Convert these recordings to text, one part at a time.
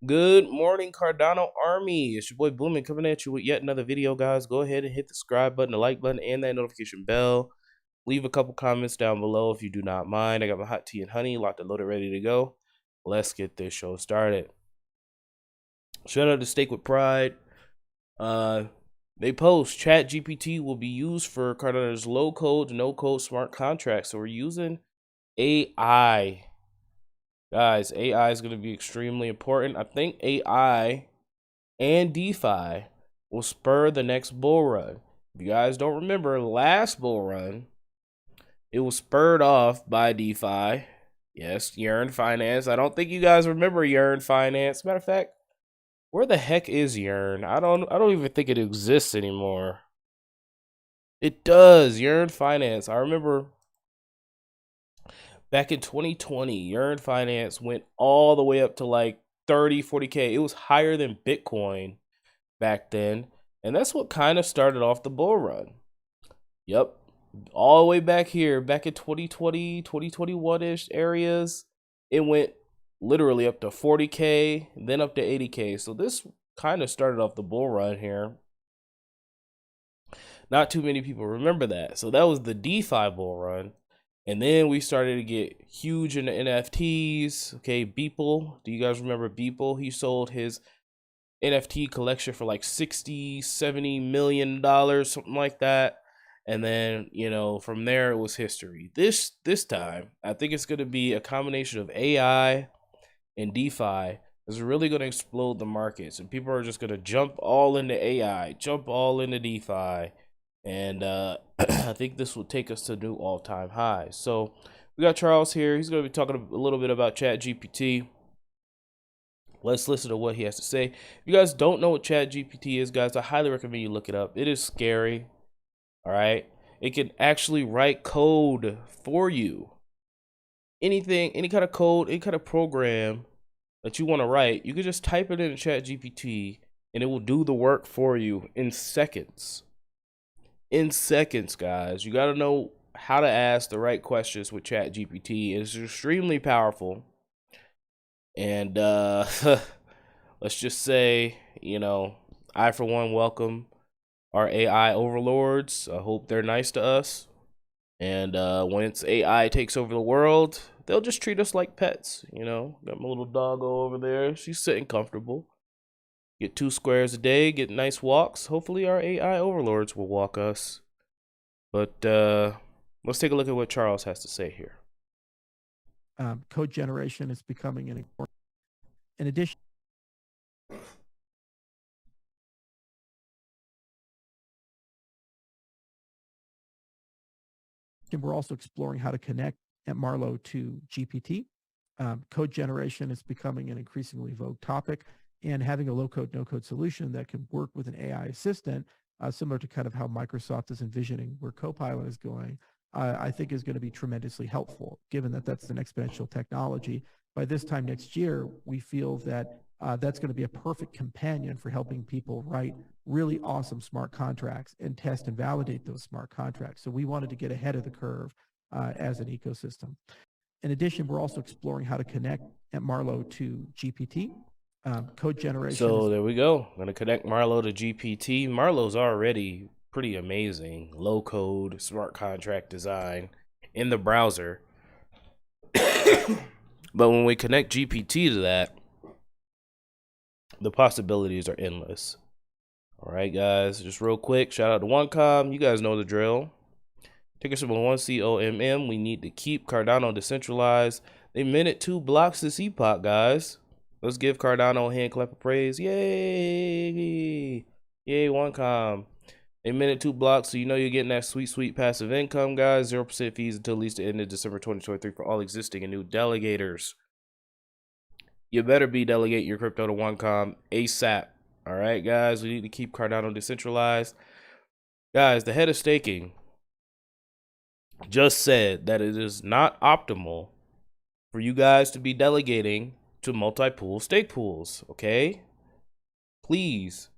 Good morning, Cardano Army. It's your boy Boomin coming at you with yet another video, guys. Go ahead and hit the subscribe button, the like button, and that notification bell. Leave a couple comments down below if you do not mind. I got my hot tea and honey locked and loaded, ready to go. Let's get this show started. Shout out to Steak with Pride. They post ChatGPT will be used for Cardano's low code, no code smart contracts. So we're using AI. Guys, AI is going to be extremely important. I think AI and DeFi will spur the next bull run. If you guys don't remember, last bull run, it was spurred off by DeFi. Yes, Yearn Finance. I don't think you guys remember Yearn Finance. Matter of fact, where the heck is Yearn? I don't even think it exists anymore. It does. Yearn Finance. I remember back in 2020, Yearn Finance went all the way up to like 30, 40K. It was higher than Bitcoin back then. And that's what kind of started off the bull run. Yep. All the way back here, back in 2020, 2021-ish areas, it went literally up to 40K, then up to 80K. So this kind of started off the bull run here. Not too many people remember that. So that was the DeFi bull run. And then we started to get huge in the NFTs. Okay, Beeple. Do you guys remember Beeple? He sold his NFT collection for like 60, 70 million dollars, something like that. And then, you know, from there it was history. This time, I think it's going to be a combination of AI and DeFi. Is really going to explode the markets, and people are just going to jump all into AI, jump all into DeFi. And I think this will take us to new all-time highs. So we got Charles here. He's going to be talking a little bit about ChatGPT. Let's listen to what he has to say. If you guys don't know what ChatGPT is, guys, I highly recommend you look it up. It is scary. All right. It can actually write code for you. Anything, any kind of code, any kind of program that you want to write, you can just type it in ChatGPT and it will do the work for you in seconds. In seconds, guys. You got to know how to ask the right questions with ChatGPT. It's extremely powerful. And let's just say, you know, I for one welcome our AI overlords. I hope they're nice to us. And once AI takes over the world, they'll just treat us like pets. You know, got my little doggo over there. She's sitting comfortable. Get 2 squares a day, get nice walks. Hopefully our AI overlords will walk us. But let's take a look at what Charles has to say here. Code generation is becoming an important. In addition, we're also exploring how to connect at Marlowe to GPT. Code generation is becoming an increasingly vogue topic, and having a low-code, no-code solution that can work with an AI assistant, similar to kind of how Microsoft is envisioning where Copilot is going, I think is going to be tremendously helpful, given that that's an exponential technology. By this time next year, we feel that that's going to be a perfect companion for helping people write really awesome smart contracts and test and validate those smart contracts. So we wanted to get ahead of the curve as an ecosystem. In addition, we're also exploring how to connect at Marlowe to GPT. Code generation. So there we go. I'm going to connect Marlowe to GPT. Marlowe's already pretty amazing. Low code, smart contract design in the browser. But when we connect GPT to that, the possibilities are endless. All right, guys, just real quick, shout out to OneCom. You guys know the drill. Ticker symbol 1COMM. We need to keep Cardano decentralized. They minted 2 blocks this epoch, guys. Let's give Cardano a hand clap of praise. Yay! Yay, OneCom. They minted 2 blocks, so you know you're getting that sweet, sweet passive income, guys. 0% fees until at least the end of December 2023 for all existing and new delegators. You better be delegating your crypto to OneCom ASAP. All right, guys, we need to keep Cardano decentralized. Guys, the head of staking just said that it is not optimal for you guys to be delegating to multi-pool stake pools, okay? Please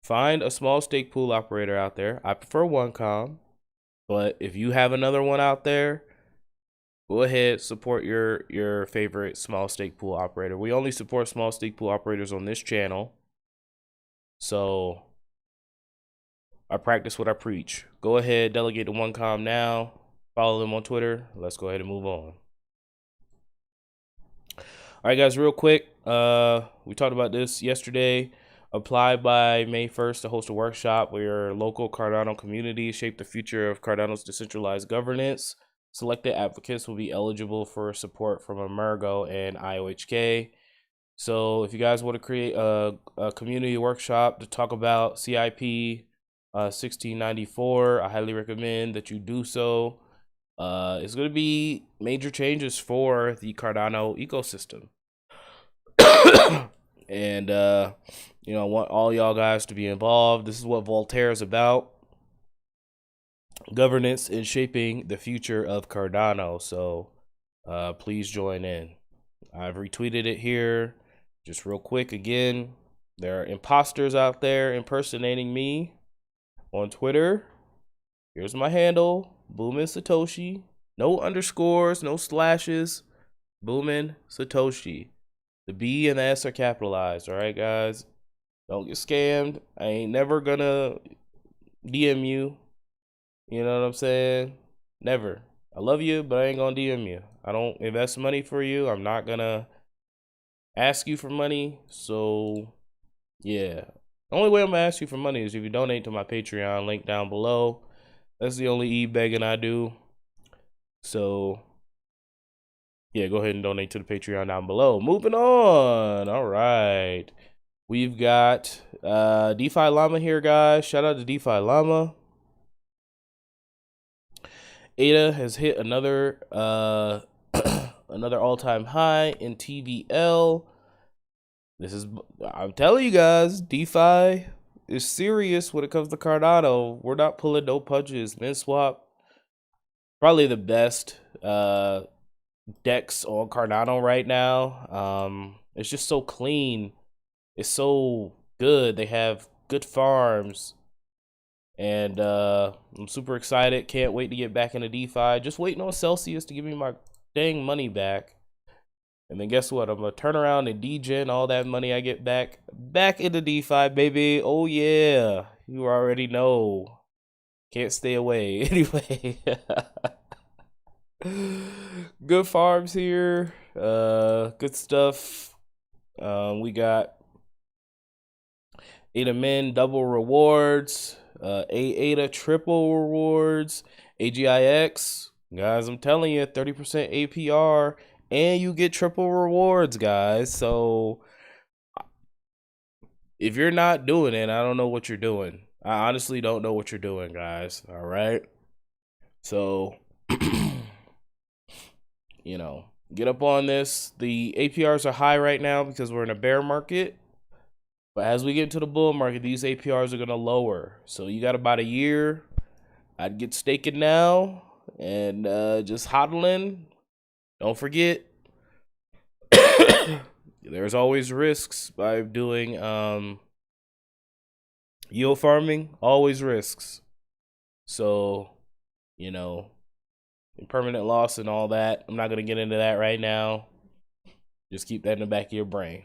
find a small stake pool operator out there. I prefer OneCom, but if you have another one out there, go ahead, support your favorite small stake pool operator. We only support small stake pool operators on this channel. So I practice what I preach. Go ahead, delegate to OneCom now. Follow them on Twitter. Let's go ahead and move on. All right, guys, real quick. We talked about this yesterday. Apply by May 1st to host a workshop where your local Cardano community shape the future of Cardano's decentralized governance. Selected applicants will be eligible for support from EMURGO and IOHK. So if you guys want to create a community workshop to talk about CIP 1694, I highly recommend that you do so. It's going to be major changes for the Cardano ecosystem. And, you know, I want all y'all guys to be involved. This is what Voltaire is about. Governance and shaping the future of Cardano. So please join in. I've retweeted it here. Just real quick again. There are imposters out there impersonating me on Twitter. Here's my handle. Boomin Satoshi. No underscores, no slashes. Boomin Satoshi. The B and the S are capitalized, all right, guys? Don't get scammed. I ain't never gonna DM you. You know what I'm saying? Never. I love you, but I ain't gonna DM you. I don't invest money for you. I'm not gonna ask you for money. So, yeah. The only way I'm gonna ask you for money is if you donate to my Patreon, link down below. That's the only e-begging I do. So, yeah, go ahead and donate to the Patreon down below. Moving on. All right. We've got DeFi Llama here, guys. Shout out to DeFi Llama. ADA has hit another another all-time high in TVL. I'm telling you guys, DeFi is serious when it comes to Cardano. We're not pulling no punches. MinSwap, probably the best DEX on Cardano right now. It's just so clean. It's so good. They have good farms. And I'm super excited. Can't wait to get back into DeFi. Just waiting on Celsius to give me my dang money back. And then guess what? I'm going to turn around and degen all that money I get back into DeFi, baby. Oh, yeah. You already know. Can't stay away. Anyway. Good farms here. Good stuff. We got ADA Min double rewards. ADA triple rewards. AGIX. Guys, I'm telling you, 30% APR. And you get triple rewards, guys. So if you're not doing it, I don't know what you're doing. I honestly don't know what you're doing, guys. All right. So, you know, get up on this. The APRs are high right now because we're in a bear market. But as we get into the bull market, these APRs are going to lower. So you got about a year. I'd get staking now and just hodling. Don't forget, there's always risks by doing yield farming. Always risks. So, you know, permanent loss and all that. I'm not going to get into that right now. Just keep that in the back of your brain.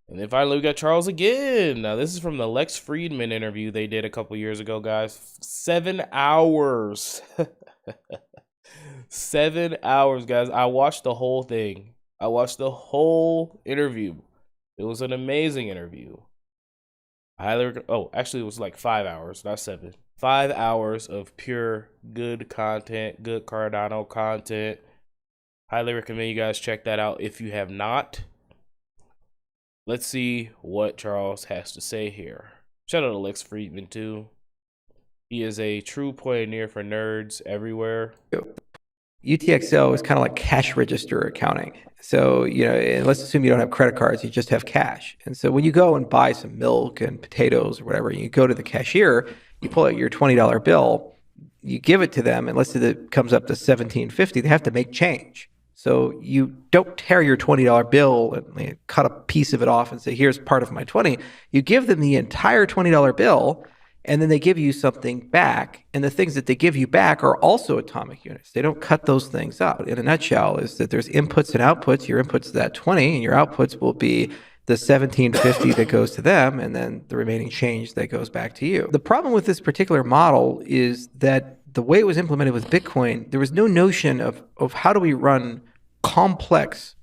And then finally, we got Charles again. Now, this is from the Lex Friedman interview they did a couple years ago, guys. 7 hours. 7 hours, guys. I watched the whole thing. I watched the whole interview. It was an amazing interview. Actually, it was like 5 hours, not 7. 5 hours of pure good content, good Cardano content. Highly recommend you guys check that out if you have not. Let's see what Charles has to say here. Shout out to Lex Friedman, too. He is a true pioneer for nerds everywhere. UTXO is kind of like cash register accounting. So, you know, and let's assume you don't have credit cards, you just have cash. And so when you go and buy some milk and potatoes or whatever, you go to the cashier, you pull out your $20 bill, you give it to them, and let's say that it comes up to $17.50, they have to make change. So you don't tear your $20 bill and cut a piece of it off and say, here's part of my 20. You give them the entire $20 bill, and then they give you something back, and the things that they give you back are also atomic units. They don't cut those things up. In a nutshell, is that there's inputs and outputs. Your inputs is that 20, and your outputs will be the 1750 that goes to them, and then the remaining change that goes back to you. The problem with this particular model is that the way it was implemented with Bitcoin, there was no notion of how do we run complex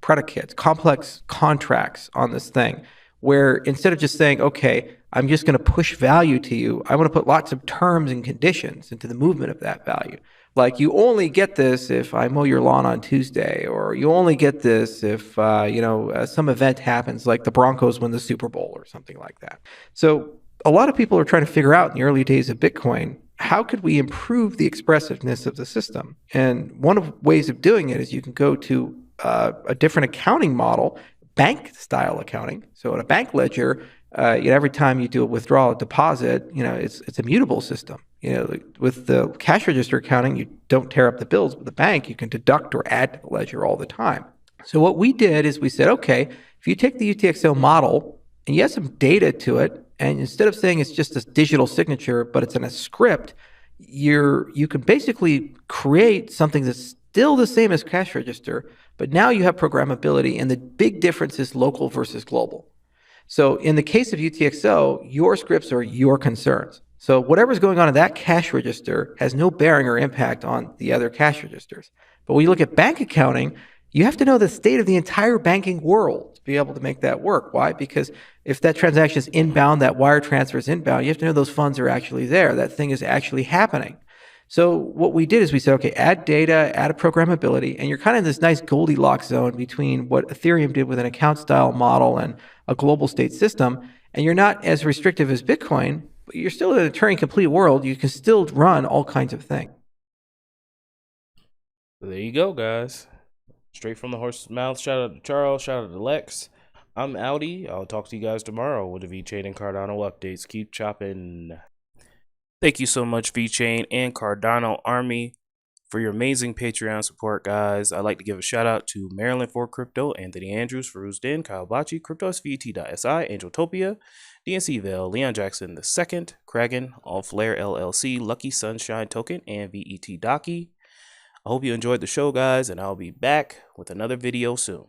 predicates, complex contracts on this thing, where instead of just saying, okay, I'm just going to push value to you, I want to put lots of terms and conditions into the movement of that value. Like, you only get this if I mow your lawn on Tuesday, or you only get this if some event happens, like the Broncos win the Super Bowl or something like that. So a lot of people are trying to figure out in the early days of Bitcoin, how could we improve the expressiveness of the system? And one of the ways of doing it is you can go to a different accounting model, bank style accounting. So in a bank ledger, every time you do a withdrawal or deposit, it's a mutable system. With the cash register accounting, you don't tear up the bills. With the bank, you can deduct or add to the ledger all the time. So what we did is we said, okay, if you take the UTXO model and you add some data to it, and instead of saying it's just a digital signature, but it's in a script, you can basically create something that's still the same as cash register, but now you have programmability, and the big difference is local versus global. So in the case of UTXO, your scripts are your concerns. So whatever's going on in that cash register has no bearing or impact on the other cash registers. But when you look at bank accounting, you have to know the state of the entire banking world to be able to make that work. Why? Because if that transaction is inbound, that wire transfer is inbound, you have to know those funds are actually there. That thing is actually happening. So what we did is we said, okay, add data, add a programmability, and you're kind of in this nice Goldilocks zone between what Ethereum did with an account style model and a global state system. And you're not as restrictive as Bitcoin, but you're still in a Turing complete world. You can still run all kinds of things. There you go, guys. Straight from the horse's mouth. Shout out to Charles. Shout out to Lex. I'm Audi. I'll talk to you guys tomorrow with the Vechain and Cardano updates. Keep chopping. Thank you so much, Vechain and Cardano Army, for your amazing Patreon support, guys. I'd like to give a shout out to Maryland for Crypto, Anthony Andrews, Farouz Din, Kyle Bachi, CryptoSVT.si, Angeltopia, DNC Vale, Leon Jackson II, Kragan, All Flare LLC, Lucky Sunshine Token, and VET Docky. I hope you enjoyed the show, guys, and I'll be back with another video soon.